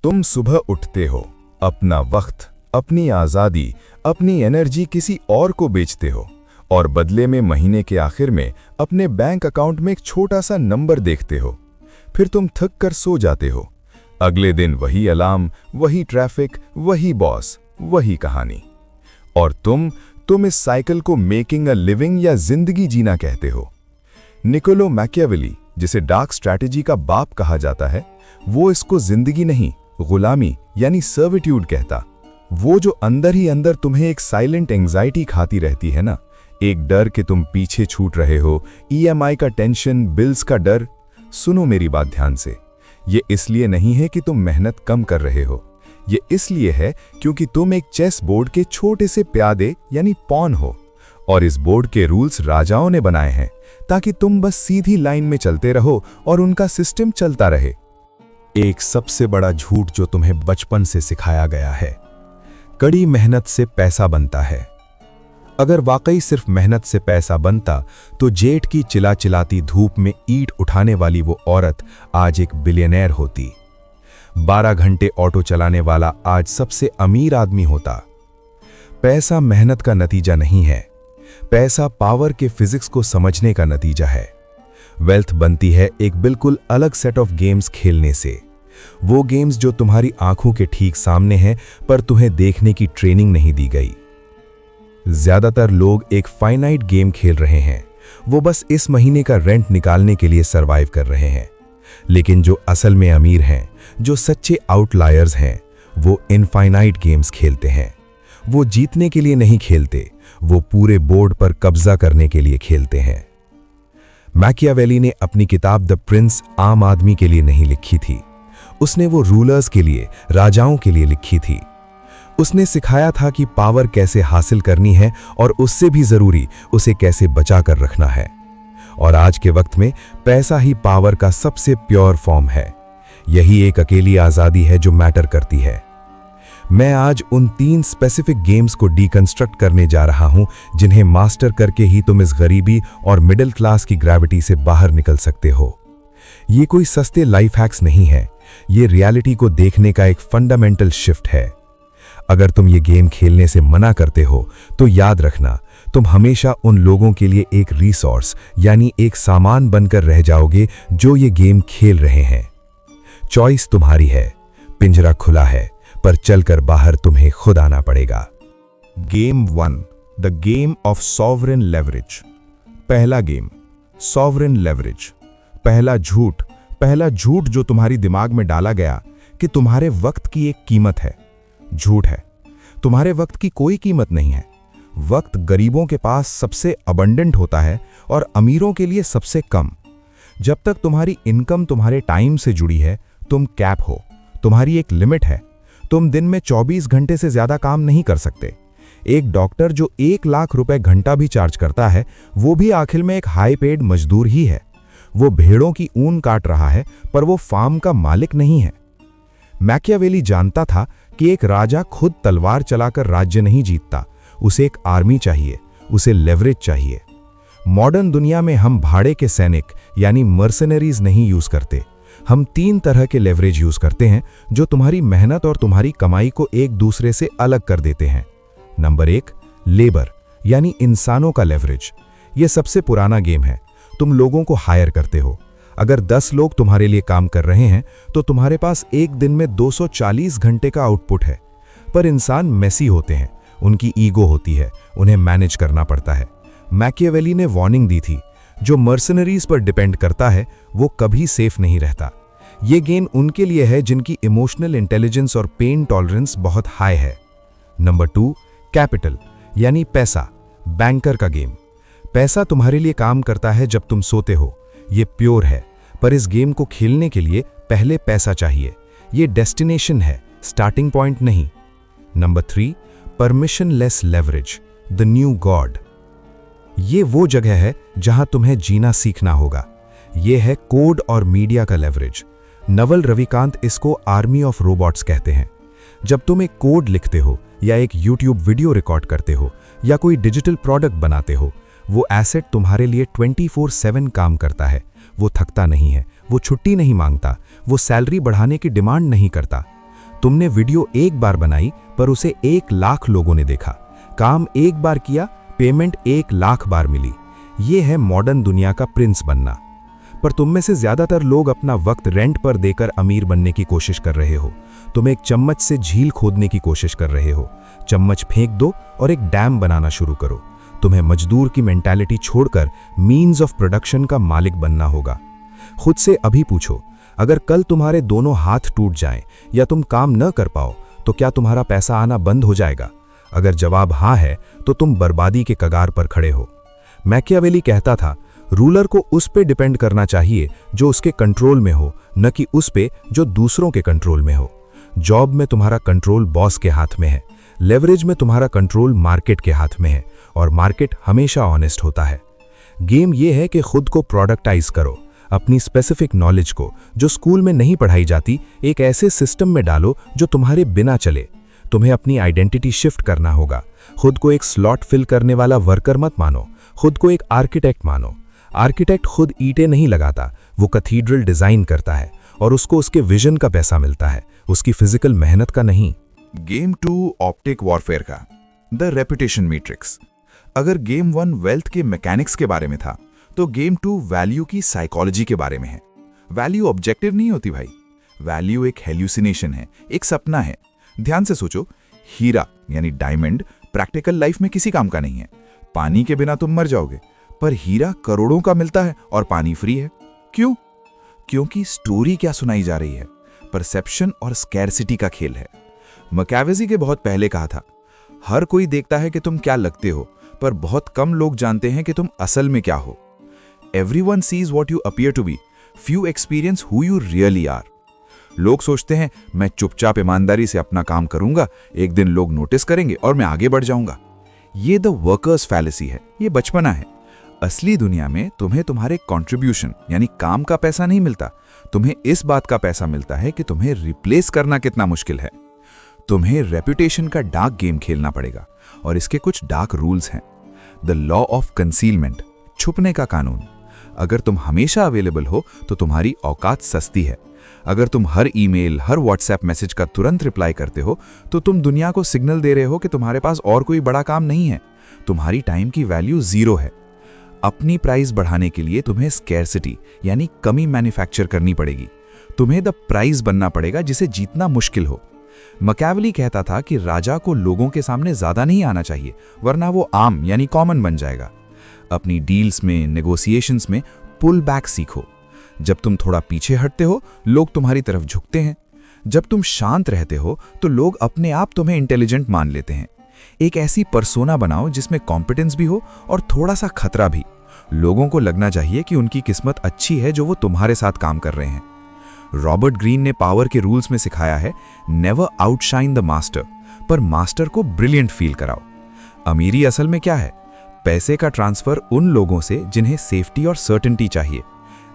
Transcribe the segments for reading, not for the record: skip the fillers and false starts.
तुम सुबह उठते हो, अपना वक्त, अपनी आज़ादी, अपनी एनर्जी किसी और को बेचते हो और बदले में महीने के आखिर में अपने बैंक अकाउंट में एक छोटा सा नंबर देखते हो। फिर तुम थक कर सो जाते हो। अगले दिन वही अलार्म, वही ट्रैफिक, वही बॉस, वही कहानी। और तुम इस साइकिल को मेकिंग अ लिविंग या जिंदगी जीना कहते हो। निकोलो मैकियावेली, जिसे डार्क स्ट्रैटेजी का बाप कहा जाता है, वो इसको जिंदगी नहीं, गुलामी यानी सर्विट्यूड कहता। वो जो अंदर ही अंदर तुम्हें एक साइलेंट एंजाइटी खाती रहती है ना, एक डर कि तुम पीछे छूट रहे हो, ईएमआई का टेंशन, बिल्स का डर। सुनो मेरी बात ध्यान से, ये इसलिए नहीं है कि तुम मेहनत कम कर रहे हो, ये इसलिए है क्योंकि तुम एक चेस बोर्ड के छोटे से प्यादे यानी पॉन हो, और इस बोर्ड के रूल्स राजाओं ने बनाए हैं ताकि तुम बस सीधी लाइन में चलते रहो और उनका सिस्टम चलता रहे। एक सबसे बड़ा झूठ जो तुम्हें बचपन से सिखाया गया है, कड़ी मेहनत से पैसा बनता है। अगर वाकई सिर्फ मेहनत से पैसा बनता तो जेठ की चिलाचिलाती धूप में ईंट उठाने वाली वो औरत आज एक बिलियनेयर होती। 12 घंटे ऑटो चलाने वाला आज सबसे अमीर आदमी होता। पैसा मेहनत का नतीजा नहीं है, पैसा पावर के फिजिक्स को समझने का नतीजा है। वेल्थ बनती है एक बिल्कुल अलग सेट ऑफ गेम्स खेलने से, वो गेम्स जो तुम्हारी आंखों के ठीक सामने हैं पर तुम्हें देखने की ट्रेनिंग नहीं दी गई। ज्यादातर लोग एक फाइनाइट गेम खेल रहे हैं, वो बस इस महीने का रेंट निकालने के लिए सरवाइव कर रहे हैं। लेकिन जो असल में अमीर हैं, जो सच्चे आउटलायर्स हैं, वो इनफाइनाइट गेम्स खेलते हैं। वो जीतने के लिए नहीं खेलते, वो पूरे बोर्ड पर कब्जा करने के लिए खेलते हैं। मैकियावेली ने अपनी किताब द प्रिंस आम आदमी के लिए नहीं लिखी थी, उसने वो रूलर्स के लिए, राजाओं के लिए लिखी थी। उसने सिखाया था कि पावर कैसे हासिल करनी है और उससे भी जरूरी उसे कैसे बचा कर रखना है। और आज के वक्त में पैसा ही पावर का सबसे प्योर फॉर्म है। यही एक अकेली आज़ादी है जो मैटर करती है। मैं आज उन 3 स्पेसिफिक गेम्स को डीकंस्ट्रक्ट करने जा रहा हूं जिन्हें मास्टर करके ही तुम इस गरीबी और मिडिल क्लास की ग्रेविटी से बाहर निकल सकते हो। ये कोई सस्ते लाइफ हैक्स नहीं है, ये रियलिटी को देखने का एक फंडामेंटल शिफ्ट है। अगर तुम ये गेम खेलने से मना करते हो तो याद रखना, तुम हमेशा उन लोगों के लिए एक रिसोर्स यानी एक सामान बनकर रह जाओगे जो ये गेम खेल रहे हैं। चॉइस तुम्हारी है, पिंजरा खुला है, पर चलकर बाहर तुम्हें खुद आना पड़ेगा। Game 1, the game of sovereign leverage. पहला गेम, सॉवरेन लेवरेज। पहला झूठ जो तुम्हारी दिमाग में डाला गया कि तुम्हारे वक्त की एक कीमत है, झूठ है। तुम्हारे वक्त की कोई कीमत नहीं है। वक्त गरीबों के पास सबसे अबंडेंट होता है और अमीरों के लिए सबसे कम। जब तक तुम्हारी इनकम तुम्हारे टाइम से जुड़ी है, तुम कैप हो, तुम्हारी एक लिमिट है। तुम दिन में 24 घंटे से ज्यादा काम नहीं कर सकते। एक डॉक्टर जो 1 लाख रुपए घंटा भी चार्ज करता है, वो भी आखिर में एक हाई पेड मजदूर ही है। वो भेड़ों की ऊन काट रहा है, पर वो फार्म का मालिक नहीं है। मैकियावेली जानता था कि एक राजा खुद तलवार चलाकर राज्य नहीं जीतता, उसे एक आर्मी चाहिए, उसे लेवरेज चाहिए। मॉडर्न दुनिया में हम भाड़े के सैनिक यानी मर्सनरीज नहीं यूज करते, हम 3 तरह के लेवरेज यूज करते हैं जो तुम्हारी मेहनत और तुम्हारी कमाई को एक दूसरे से अलग कर देते हैं। नंबर 1, लेबर यानी इंसानों का लेवरेज। यह सबसे पुराना गेम है। तुम लोगों को हायर करते हो। अगर 10 लोग तुम्हारे लिए काम कर रहे हैं तो तुम्हारे पास एक दिन में 240 घंटे का आउटपुट है। पर इंसान मेसी होते हैं, उनकी ईगो होती है, उन्हें मैनेज करना पड़ता है। मैकियावेली ने वार्निंग दी थी, जो मर्सनरीज पर डिपेंड करता है वो कभी सेफ नहीं रहता। ये गेम उनके लिए है जिनकी इमोशनल इंटेलिजेंस और पेन टॉलरेंस बहुत हाई है। नंबर 2, कैपिटल यानी पैसा, बैंकर का गेम। पैसा तुम्हारे लिए काम करता है जब तुम सोते हो, ये प्योर है। पर इस गेम को खेलने के लिए पहले पैसा चाहिए। ये डेस्टिनेशन है, स्टार्टिंग पॉइंट नहीं। Number 3, permissionless leverage, the new God. ये वो जगह है जहां तुम्हें जीना सीखना होगा। ये है कोड और मीडिया का लेवरेज। नवल रविकांत इसको आर्मी ऑफ रोबोट्स कहते हैं। जब तुम एक कोड लिखते हो या एक यूट्यूब वीडियो रिकॉर्ड करते हो या कोई डिजिटल प्रोडक्ट बनाते हो, वो एसेट तुम्हारे लिए 24/7 काम करता है। वो थकता नहीं है, वो छुट्टी नहीं मांगता, वो सैलरी बढ़ाने की डिमांड नहीं करता। तुमने वीडियो एक बार बनाई पर उसे 1 लाख लोगों ने देखा। काम एक बार किया, पेमेंट 1 लाख बार मिली। ये है मॉडर्न दुनिया का प्रिंस बनना। पर तुम में से ज्यादातर लोग अपना वक्त रेंट पर देकर अमीर बनने की कोशिश कर रहे हो। तुम एक चम्मच से झील खोदने की कोशिश कर रहे हो। चम्मच फेंक दो और एक डैम बनाना शुरू करो। तुम्हें मजदूर की मेंटालिटी छोड़कर मीन्स ऑफ प्रोडक्शन का मालिक बनना होगा। खुद से अभी पूछो, अगर कल तुम्हारे दोनों हाथ टूट जाएं या तुम काम न कर पाओ तो क्या तुम्हारा पैसा आना बंद हो जाएगा? अगर जवाब हाँ है तो तुम बर्बादी के कगार पर खड़े हो। मैकियावेली कहता था, रूलर को उस पे डिपेंड करना चाहिए जो उसके कंट्रोल में हो, न कि उस पे जो दूसरों के कंट्रोल में हो। जॉब में तुम्हारा कंट्रोल बॉस के हाथ में है, लेवरेज में तुम्हारा कंट्रोल मार्केट के हाथ में है, और मार्केट हमेशा ऑनेस्ट होता है। गेम ये है कि खुद को प्रोडक्टाइज करो। अपनी स्पेसिफिक नॉलेज को, जो स्कूल में नहीं पढ़ाई जाती, एक ऐसे सिस्टम में डालो जो तुम्हारे बिना चले। तुम्हें अपनी आइडेंटिटी शिफ्ट करना होगा। खुद को एक स्लॉट फिल करने वाला वर्कर मत मानो, खुद को एक आर्किटेक्ट मानो। आर्किटेक्ट खुद ईंटें नहीं लगाता, वो कैथीड्रल डिजाइन करता है और उसको उसके विजन का पैसा मिलता है, उसकी फिजिकल मेहनत का नहीं। गेम 2 ऑप्टिक वॉरफेयर का द रेपुटेशन मैट्रिक्स। अगर गेम 1 वेल्थ के मैकेनिक्स के बारे में था तो गेम 2 वैल्यू की साइकोलॉजी के बारे में है। वैल्यू ऑब्जेक्टिव नहीं होती भाई, वैल्यू एक हेल्यूसिनेशन है, एक सपना है। ध्यान से सोचो, हीरा यानी डायमंड प्रैक्टिकल लाइफ में किसी काम का नहीं है। पानी के बिना तुम मर जाओगे, पर हीरा करोड़ों का मिलता है और पानी फ्री है। क्यों? क्योंकि स्टोरी क्या सुनाई जा रही है, परसेप्शन और स्कैरसिटी का खेल है। मैकियावेली के बहुत पहले कहा था, हर कोई देखता है कि तुम क्या लगते हो, पर बहुत कम लोग जानते हैं कि तुम असल में क्या हो। Everyone sees what you appear to be, few experience who you really are. लोग सोचते हैं मैं चुपचाप ईमानदारी से अपना काम करूंगा, एक दिन लोग नोटिस करेंगे और मैं आगे बढ़ जाऊंगा। ये द वर्कर्स फैलेसी है, ये बचपना है। असली दुनिया में तुम्हें तुम्हारे कंट्रीब्यूशन यानी काम का पैसा नहीं मिलता, तुम्हें इस बात का पैसा मिलता है कि तुम्हें रिप्लेस करना कितना मुश्किल है। तुम्हें रेपुटेशन का डार्क गेम खेलना पड़ेगा और इसके कुछ डार्क रूल्स हैं। द लॉ ऑफ कंसीलमेंट, छुपने का कानून। अगर तुम हमेशा अवेलेबल हो तो तुम्हारी औकात सस्ती है। अगर तुम हर ईमेल, हर व्हाट्सएप मैसेज का तुरंत रिप्लाई करते हो तो तुम दुनिया को सिग्नल दे रहे हो कि तुम्हारे पास और कोई बड़ा काम नहीं है। तुम्हारी टाइम की वैल्यू 0 है। अपनी प्राइस बढ़ाने के लिए तुम्हें स्कैरसिटी यानी कमी मैन्युफैक्चर करनी पड़ेगी। तुम्हें द प्राइस बनना पड़ेगा जिसे जीतना मुश्किल हो। मैकियावेली कहता था कि राजा को लोगों के सामने ज्यादा नहीं आना चाहिए, वरना वो आम यानी कॉमन बन जाएगा। अपनी डील्स में, नेगोशिएशंस में पुल बैक सीखो। जब तुम थोड़ा पीछे हटते हो, लोग तुम्हारी तरफ झुकते हैं। जब तुम शांत रहते हो तो लोग अपने आप तुम्हें इंटेलिजेंट मान लेते हैं। एक ऐसी पर्सोना बनाओ जिसमें कॉम्पिटेंस भी हो और थोड़ा सा खतरा भी। लोगों को लगना चाहिए कि उनकी किस्मत अच्छी है जो वो तुम्हारे साथ काम कर रहे हैं। रॉबर्ट ग्रीन ने पावर के रूल्स में सिखाया है, नेवर आउटशाइन द मास्टर, पर मास्टर को ब्रिलियंट फील कराओ। अमीरी असल में क्या है? पैसे का ट्रांसफर उन लोगों से जिन्हें सेफ्टी और सर्टेनिटी चाहिए।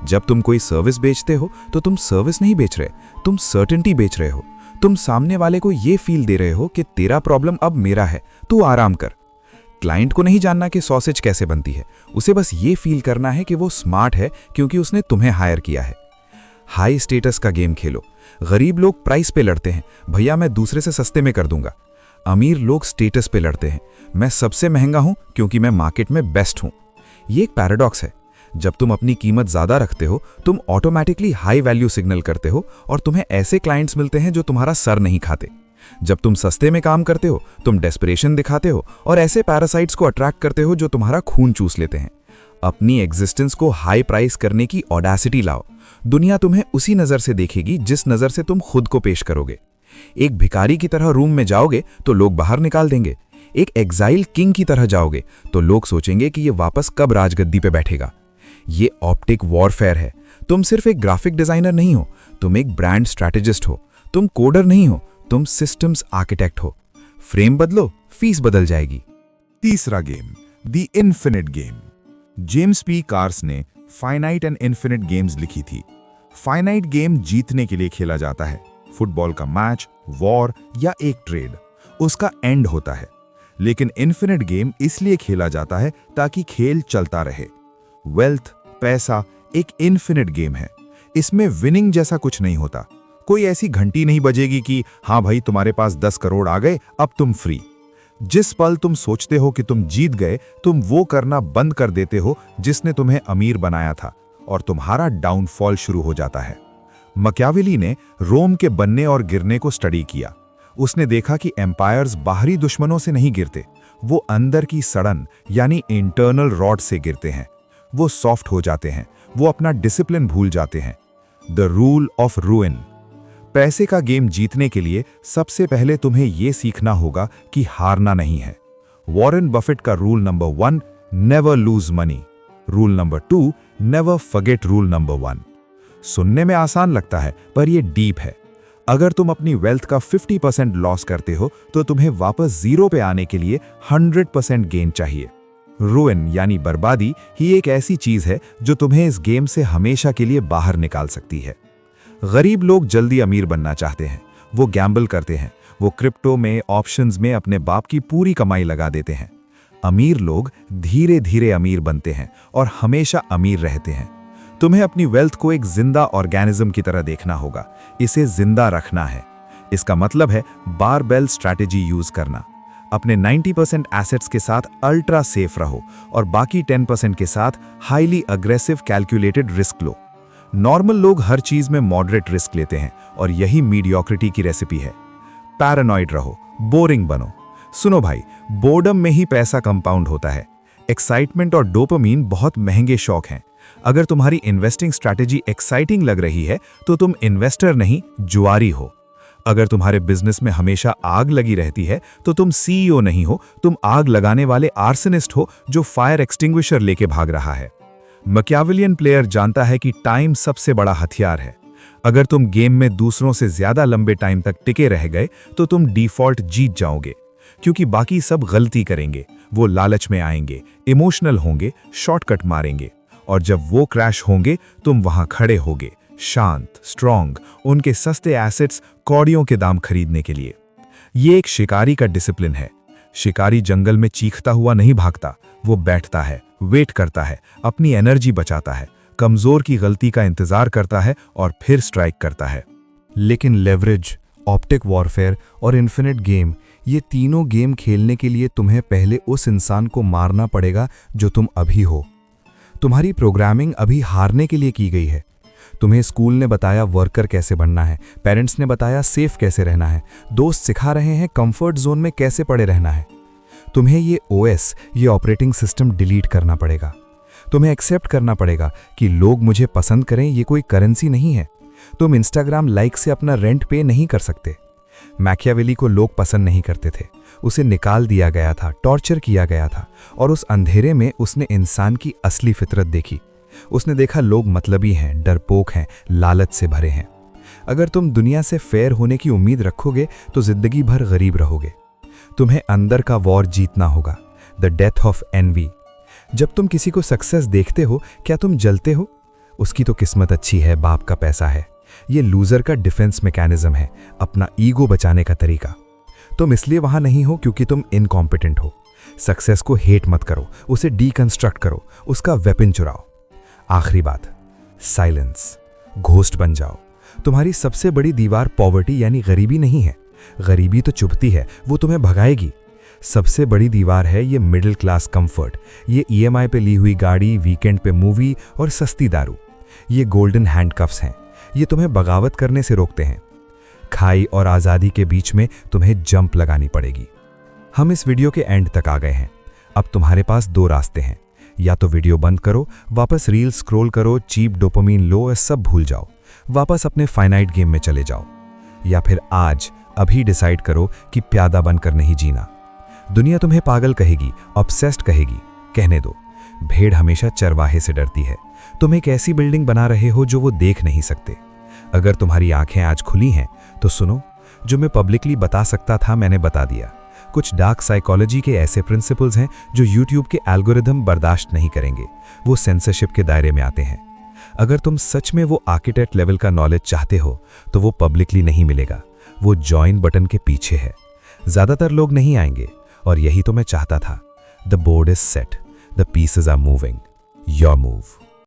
जब तुम कोई सर्विस बेचते हो तो तुम सर्विस नहीं बेच रहे, तुम सर्टेनिटी बेच रहे हो। तुम सामने वाले को यह फील दे रहे हो कि तेरा प्रॉब्लम अब मेरा है, तू आराम कर। क्लाइंट को नहीं जानना कि सॉसेज कैसे बनती है, उसे बस ये फील करना है कि वो स्मार्ट है क्योंकि उसने तुम्हें हायर किया है। हाई स्टेटस का गेम खेलो। गरीब लोग प्राइस पे लड़ते हैं, भैया मैं दूसरे से सस्ते में कर दूंगा। अमीर लोग स्टेटस पे लड़ते हैं, मैं सबसे महंगा हूं क्योंकि मैं मार्केट में बेस्ट हूं। ये एक पैराडॉक्स है। जब तुम अपनी कीमत ज्यादा रखते हो, तुम ऑटोमेटिकली हाई वैल्यू सिग्नल करते हो और तुम्हें ऐसे क्लाइंट्स मिलते हैं जो तुम्हारा सर नहीं खाते। जब तुम सस्ते में काम करते हो, तुम डेस्परेशन दिखाते हो और ऐसे पैरासाइट्स को अट्रैक्ट करते हो जो तुम्हारा खून चूस लेते हैं। अपनी एग्जिस्टेंस को हाई प्राइस करने की ऑडेसिटी लाओ। दुनिया तुम्हें उसी नजर से देखेगी जिस नजर से तुम खुद को पेश करोगे। एक भिखारी की तरह रूम में जाओगे तो लोग बाहर निकाल देंगे। एक एग्जाइल किंग की तरह जाओगे तो लोग सोचेंगे कि ये वापस कब राजगद्दी पे बैठेगा। ये ऑप्टिक वॉरफेयर है। तुम सिर्फ एक ग्राफिक डिजाइनर नहीं हो, तुम एक ब्रांड स्ट्रैटेजिस्ट हो। तुम कोडर नहीं हो, तुम सिस्टम्स आर्किटेक्ट हो। फ्रेम बदलो, फीस बदल जाएगी। तीसरा game, the infinite game. James P cars ने फाइनाइट एंड इन्फिनिट गेम्स लिखी थी। फाइनाइट गेम जीतने के लिए खेला जाता है। फुटबॉल का मैच, वॉर या एक ट्रेड, उसका एंड होता है। लेकिन इन्फिनिट गेम इसलिए खेला जाता है ताकि खेल चलता रहे। वेल्थ, पैसा एक इन्फिनिट गेम है। इसमें विनिंग जैसा कुछ नहीं होता। कोई ऐसी घंटी नहीं बजेगी कि हाँ भाई तुम्हारे पास 10 करोड़ आ गए, अब तुम फ्री। जिस पल तुम सोचते हो कि तुम जीत गए, तुम वो करना बंद कर देते हो जिसने तुम्हें अमीर बनाया था, और तुम्हारा डाउनफॉल शुरू हो जाता है। मकियावेली ने रोम के बनने और गिरने को स्टडी किया। उसने देखा कि एम्पायर्स बाहरी दुश्मनों से नहीं गिरते, वो अंदर की सड़न यानी इंटरनल रॉड से गिरते हैं। वो सॉफ्ट हो जाते हैं, वो अपना डिसिप्लिन भूल जाते हैं। The rule of रूइन। पैसे का गेम जीतने के लिए सबसे पहले तुम्हें यह सीखना होगा कि हारना नहीं है। वॉरेन बफेट का rule number 1, never lose money. Rule number 2, never forget rule number 1। सुनने में आसान लगता है, पर यह डीप है। अगर तुम अपनी वेल्थ का 50% लॉस करते हो तो तुम्हें वापस 0 पे आने के लिए 100% गेन चाहिए। रुइन यानी बर्बादी ही एक ऐसी चीज है जो तुम्हें इस गेम से हमेशा के लिए बाहर निकाल सकती है। गरीब लोग जल्दी अमीर बनना चाहते हैं, वो गैम्बल करते हैं, वो क्रिप्टो में, ऑप्शंस में अपने बाप की पूरी कमाई लगा देते हैं। अमीर लोग धीरे धीरे अमीर बनते हैं और हमेशा अमीर रहते हैं। तुम्हें अपनी वेल्थ को एक जिंदा ऑर्गेनिज्म की तरह देखना होगा, इसे जिंदा रखना है। इसका मतलब है बारबेल स्ट्रैटेजी यूज करना। अपने 90% एसेट्स के साथ अल्ट्रा सेफ रहो और बाकी 10% के साथ हाईली अग्रेसिव कैलकुलेटेड रिस्क लो। नॉर्मल लोग हर चीज में मॉडरेट रिस्क लेते हैं और यही मीडियोक्रिटी की रेसिपी है। पैरानॉइड रहो, बोरिंग बनो। सुनो भाई, बोर्डम में ही पैसा कंपाउंड होता है। एक्साइटमेंट और डोपामीन बहुत महंगे शौक हैं। अगर तुम्हारी इन्वेस्टिंग स्ट्रैटेजी एक्साइटिंग लग रही है तो तुम इन्वेस्टर नहीं, जुआरी हो। अगर तुम्हारे बिजनेस में हमेशा आग लगी रहती है तो तुम सीईओ नहीं हो, तुम आग लगाने वाले आर्सनिस्ट हो जो फायर एक्सटिंग्विशर लेके भाग रहा है। मकियावेलियन प्लेयर जानता है कि टाइम सबसे बड़ा हथियार है। अगर तुम गेम में दूसरों से ज्यादा लंबे टाइम तक टिके रह गए तो तुम डिफॉल्ट जीत जाओगे, क्योंकि बाकी सब गलती करेंगे। वो लालच में आएंगे, इमोशनल होंगे, शॉर्टकट मारेंगे, और जब वो क्रैश होंगे तुम वहां खड़े होगे, शांत, स्ट्रॉन्ग, उनके सस्ते एसेट्स कौड़ियों के दाम खरीदने के लिए। ये एक शिकारी का डिसिप्लिन है। शिकारी जंगल में चीखता हुआ नहीं भागता, वो बैठता है, वेट करता है, अपनी एनर्जी बचाता है, कमजोर की गलती का इंतजार करता है और फिर स्ट्राइक करता है। लेकिन लेवरेज, ऑप्टिक वॉरफेयर और इन्फिनिट गेम, ये तीनों गेम खेलने के लिए तुम्हें पहले उस इंसान को मारना पड़ेगा जो तुम अभी हो। तुम्हारी प्रोग्रामिंग अभी हारने के लिए की गई है। तुम्हें स्कूल ने बताया वर्कर कैसे बनना है, पेरेंट्स ने बताया सेफ कैसे रहना है, दोस्त सिखा रहे हैं कंफर्ट जोन में कैसे पड़े रहना है। तुम्हें ये ओएस, ये ऑपरेटिंग सिस्टम डिलीट करना पड़ेगा। तुम्हें एक्सेप्ट करना पड़ेगा कि लोग मुझे पसंद करें ये कोई करेंसी नहीं है। तुम इंस्टाग्राम लाइक से अपना रेंट पे नहीं कर सकते। मैकियावेली को लोग पसंद नहीं करते थे, उसे निकाल दिया गया था, टॉर्चर किया गया था, और उस अंधेरे में उसने इंसान की असली फितरत देखी। उसने देखा लोग मतलबी हैं, डरपोक हैं, लालच से भरे हैं। अगर तुम दुनिया से फेयर होने की उम्मीद रखोगे तो जिंदगी भर गरीब रहोगे। तुम्हें अंदर का वॉर जीतना होगा, द डेथ ऑफ एनवी। जब तुम किसी को सक्सेस देखते हो, क्या तुम जलते हो? उसकी तो किस्मत अच्छी है, बाप का पैसा है। ये लूजर का डिफेंस मैकेनिज्म है, अपना ईगो बचाने का तरीका। तुम इसलिए वहां नहीं हो क्योंकि तुम इनकॉम्पिटेंट हो। सक्सेस को हेट मत करो, उसे डीकंस्ट्रक्ट करो, उसका वेपन चुराओ। आखिरी बात, साइलेंस। घोस्ट बन जाओ। तुम्हारी सबसे बड़ी दीवार पॉवर्टी यानी गरीबी नहीं है। गरीबी तो चुभती है, वो तुम्हें भगाएगी। सबसे बड़ी दीवार है ये मिडिल क्लास कंफर्ट, ये ईएमआई पे ली हुई गाड़ी, वीकेंड पे मूवी और सस्ती दारू। ये गोल्डन हैंडकफ्स हैं, ये तुम्हें बगावत करने से रोकते हैं। खाई और आज़ादी के बीच में तुम्हें जंप लगानी पड़ेगी। हम इस वीडियो के एंड तक आ गए हैं। अब तुम्हारे पास दो रास्ते हैं, या तो वीडियो बंद करो, वापस रील स्क्रॉल करो, चीप डोपामीन लो और सब भूल जाओ, वापस अपने फाइनाइट गेम में चले जाओ, या फिर आज अभी डिसाइड करो कि प्यादा बनकर नहीं जीना। दुनिया तुम्हें पागल कहेगी, ऑब्सेस्ड कहेगी, कहने दो। भेड़ हमेशा चरवाहे से डरती है। तुम एक ऐसी बिल्डिंग बना रहे हो जो वो देख नहीं सकते। अगर तुम्हारी आंखें आज खुली हैं तो सुनो, जो मैं पब्लिकली बता सकता था मैंने बता दिया। कुछ डार्क साइकोलॉजी के ऐसे प्रिंसिपल्स हैं जो यूट्यूब के एल्गोरिदम बर्दाश्त नहीं करेंगे, वो सेंसरशिप के दायरे में आते हैं। अगर तुम सच में वो आर्किटेक्ट लेवल का नॉलेज चाहते हो तो वो पब्लिकली नहीं मिलेगा, वो जॉइन बटन के पीछे है। ज्यादातर लोग नहीं आएंगे और यही तो मैं चाहता था। The board is set, the pieces are moving, your move.